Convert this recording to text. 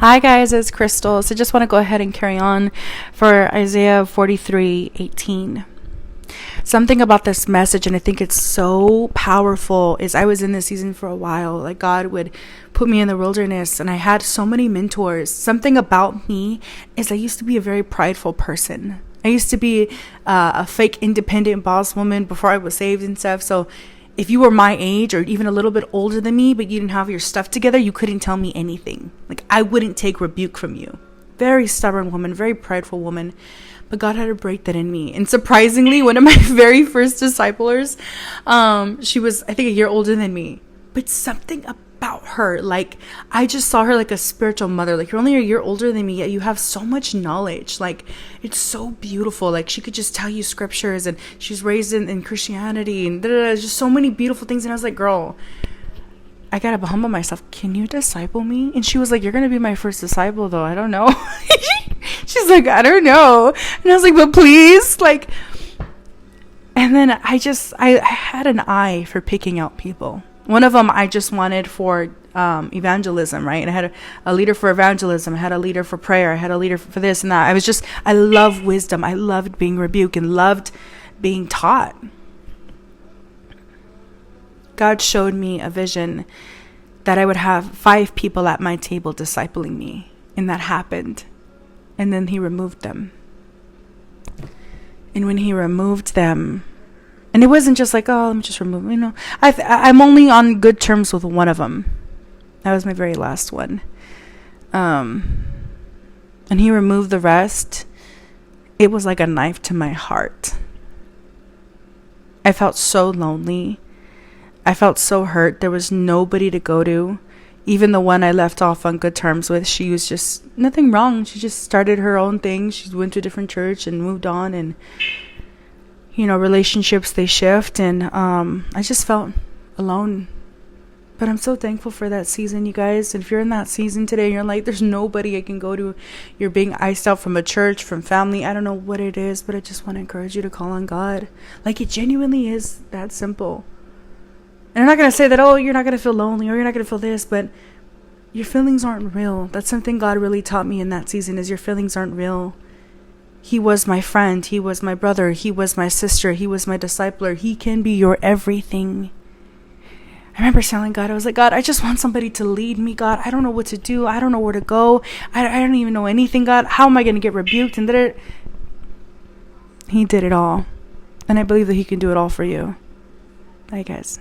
Hi guys, it's Crystal. So just want to go ahead and carry on for Isaiah 43:18. Something about this message, and I think it's so powerful, is I was in this season for a while. Like, God would put me in the wilderness and I had so many mentors. Something about me is I used to be a very prideful person. I used to be a fake independent boss woman before I was saved and stuff. So if you were my age or even a little bit older than me, but you didn't have your stuff together, you couldn't tell me anything. Like, I wouldn't take rebuke from you. Very stubborn woman, very prideful woman. But God had to break that in me. And surprisingly, one of my very first disciplers, she was, I think, a year older than me. But something about her, like, I just saw her like a spiritual mother. Like, you're only a year older than me, yet you have so much knowledge. Like, it's so beautiful. Like, she could just tell you scriptures, and she's raised in Christianity, and just so many beautiful things. And I was like, girl, I gotta humble myself. Can you disciple me? And she was like, you're gonna be my first disciple, though. I don't know. She's like, I don't know. And I was like, but please, like. And then I had an eye for picking out people. One of them I just wanted for evangelism, right? And I had a leader for evangelism. I had a leader for prayer. I had a leader for this and that. I love wisdom. I loved being rebuked and loved being taught. God showed me a vision that I would have 5 people at my table discipling me. And that happened. And then he removed them. And when he removed them, and it wasn't just like, oh, let me just remove them. You know, I'm only on good terms with one of them. That was my very last one. And he removed the rest. It was like a knife to my heart. I felt so lonely. I felt so hurt. There was nobody to go to. Even the one I left off on good terms with, she was just nothing wrong. She just started her own thing. She went to a different church and moved on. And, you know, relationships, they shift. And I just felt alone. But I'm so thankful for that season, you guys. And if you're in that season today and you're like, there's nobody I can go to. You're being iced out from a church, from family. I don't know what it is, but I just want to encourage you to call on God. Like, it genuinely is that simple. And I'm not going to say that, oh, you're not going to feel lonely or you're not going to feel this, but your feelings aren't real. That's something God really taught me in that season, is your feelings aren't real. He was my friend. He was my brother. He was my sister. He was my discipler. He can be your everything. I remember telling God, I was like, God, I just want somebody to lead me, God. I don't know what to do. I don't know where to go. I don't even know anything, God. How am I going to get rebuked? And He did it all. And I believe that he can do it all for you. Bye, guys.